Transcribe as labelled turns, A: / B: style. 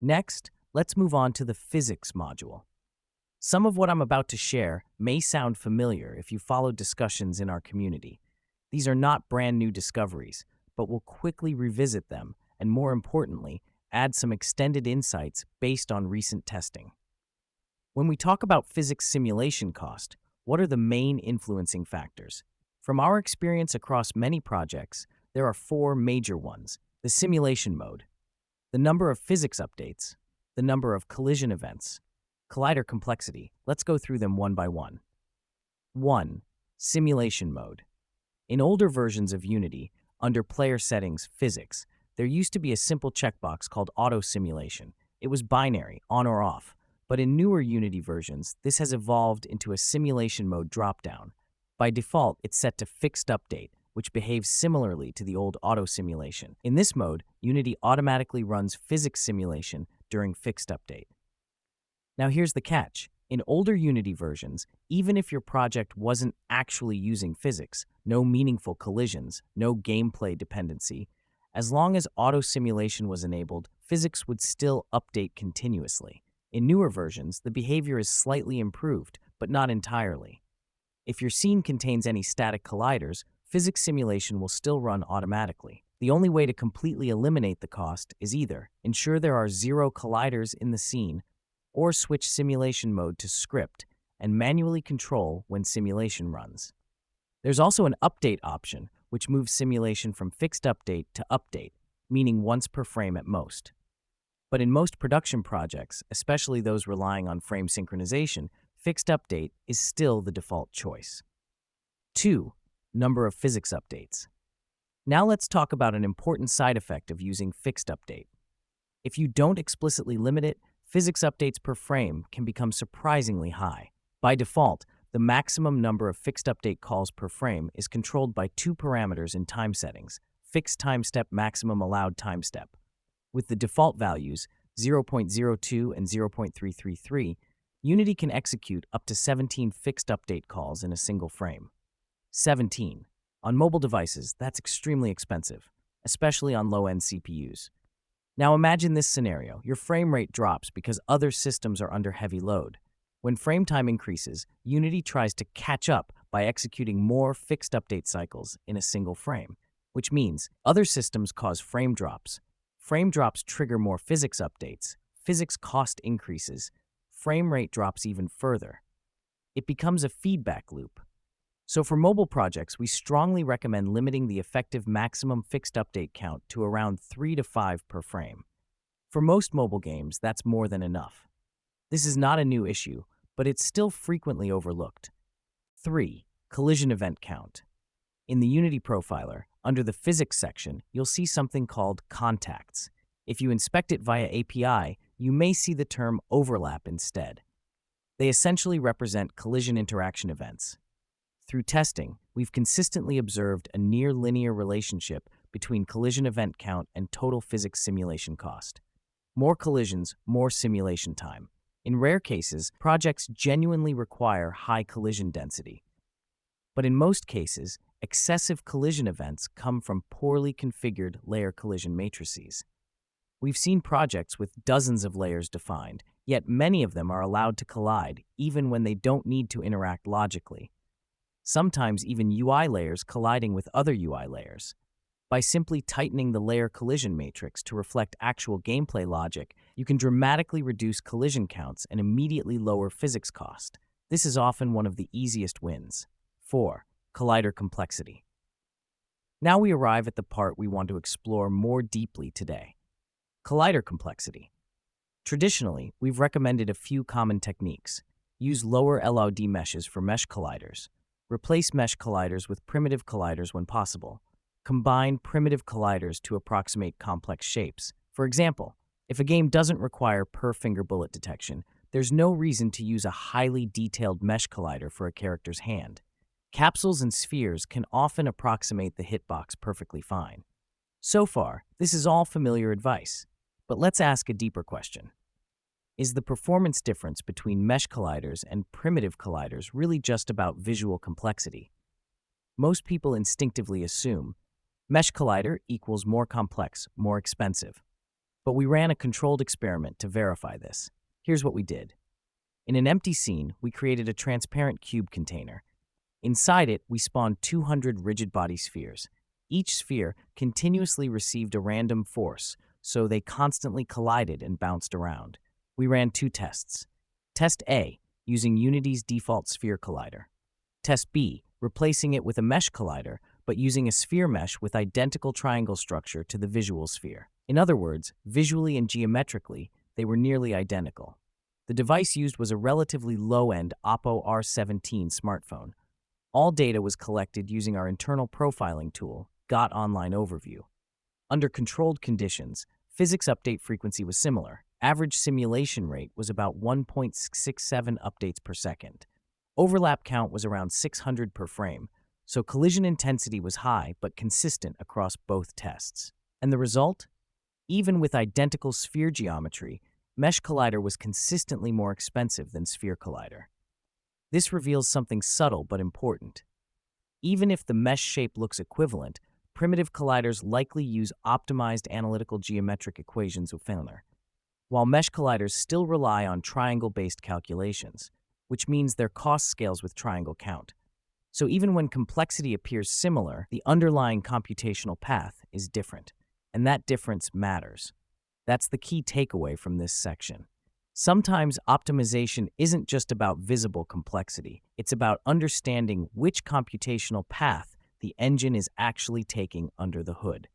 A: Next, let's move on to the physics module. Some of what I'm about to share may sound familiar if you follow discussions in our community. These are not brand new discoveries, but we'll quickly revisit them and, more importantly, add some extended insights based on recent testing. When we talk about physics simulation cost, what are the main influencing factors? From our experience across many projects, there are four major ones: the simulation mode, the number of physics updates, the number of collision events, collider complexity. Let's go through them one by one. 1. Simulation mode. In older versions of Unity, under player settings physics, there used to be a simple checkbox called auto simulation. It was binary, on or off. But in newer Unity versions, this has evolved into a simulation mode dropdown. By default, it's set to fixed update, which behaves similarly to the old auto simulation. In this mode, Unity automatically runs physics simulation during fixed update. Now here's the catch. In older Unity versions, even if your project wasn't actually using physics, no meaningful collisions, no gameplay dependency, as long as auto simulation was enabled, physics would still update continuously. In newer versions, the behavior is slightly improved, but not entirely. If your scene contains any static colliders, physics simulation will still run automatically. The only way to completely eliminate the cost is either ensure there are zero colliders in the scene, or switch simulation mode to script and manually control when simulation runs. There's also an update option, which moves simulation from fixed update to update, meaning once per frame at most. But in most production projects, especially those relying on frame synchronization, fixed update is still the default choice. 2. Number of physics updates. Now let's talk about an important side effect of using fixed update. If you don't explicitly limit it, physics updates per frame can become surprisingly high. By default, the maximum number of fixed update calls per frame is controlled by two parameters in time settings: fixed time step, maximum allowed time step. With the default values 0.02 and 0.333, Unity can execute up to 17 fixed update calls in a single frame. 17. On mobile devices, that's extremely expensive, especially on low-end CPUs. Now imagine this scenario. Your frame rate drops because other systems are under heavy load. When frame time increases, Unity tries to catch up by executing more fixed update cycles in a single frame, which means other systems cause frame drops. Frame drops trigger more physics updates, physics cost increases, frame rate drops even further. It becomes a feedback loop. So for mobile projects, we strongly recommend limiting the effective maximum fixed update count to around 3 to 5 per frame. For most mobile games, that's more than enough. This is not a new issue, but it's still frequently overlooked. 3. Collision event count. In the Unity profiler, under the physics section, you'll see something called contacts. If you inspect it via API, you may see the term overlap instead. They essentially represent collision interaction events. Through testing, we've consistently observed a near-linear relationship between collision event count and total physics simulation cost. More collisions, more simulation time. In rare cases, projects genuinely require high collision density. But in most cases, excessive collision events come from poorly configured layer collision matrices. We've seen projects with dozens of layers defined, yet many of them are allowed to collide even when they don't need to interact logically. Sometimes even UI layers colliding with other UI layers. By simply tightening the layer collision matrix to reflect actual gameplay logic, you can dramatically reduce collision counts and immediately lower physics cost. This is often one of the easiest wins. 4. Collider complexity. Now we arrive at the part we want to explore more deeply today. Collider complexity. Traditionally, we've recommended a few common techniques. Use lower LOD meshes for mesh colliders. Replace mesh colliders with primitive colliders when possible. Combine primitive colliders to approximate complex shapes. For example, if a game doesn't require per-finger bullet detection, there's no reason to use a highly detailed mesh collider for a character's hand. Capsules and spheres can often approximate the hitbox perfectly fine. So far, this is all familiar advice, but let's ask a deeper question. Is the performance difference between mesh colliders and primitive colliders really just about visual complexity? Most people instinctively assume mesh collider equals more complex, more expensive. But we ran a controlled experiment to verify this. Here's what we did. In an empty scene, we created a transparent cube container. Inside it, we spawned 200 rigid body spheres. Each sphere continuously received a random force, so they constantly collided and bounced around. We ran 2 tests. Test A, using Unity's default sphere collider. Test B, replacing it with a mesh collider, but using a sphere mesh with identical triangle structure to the visual sphere. In other words, visually and geometrically, they were nearly identical. The device used was a relatively low-end Oppo R17 smartphone. All data was collected using our internal profiling tool, Got Online Overview. Under controlled conditions, physics update frequency was similar. Average simulation rate was about 1.67 updates per second. Overlap count was around 600 per frame, so collision intensity was high but consistent across both tests. And the result? Even with identical sphere geometry, Mesh Collider was consistently more expensive than Sphere Collider. This reveals something subtle but important. Even if the mesh shape looks equivalent, primitive colliders likely use optimized analytical geometric equations of failure, while mesh colliders still rely on triangle-based calculations, which means their cost scales with triangle count. So even when complexity appears similar, the underlying computational path is different, and that difference matters. That's the key takeaway from this section. Sometimes optimization isn't just about visible complexity, it's about understanding which computational path the engine is actually taking under the hood.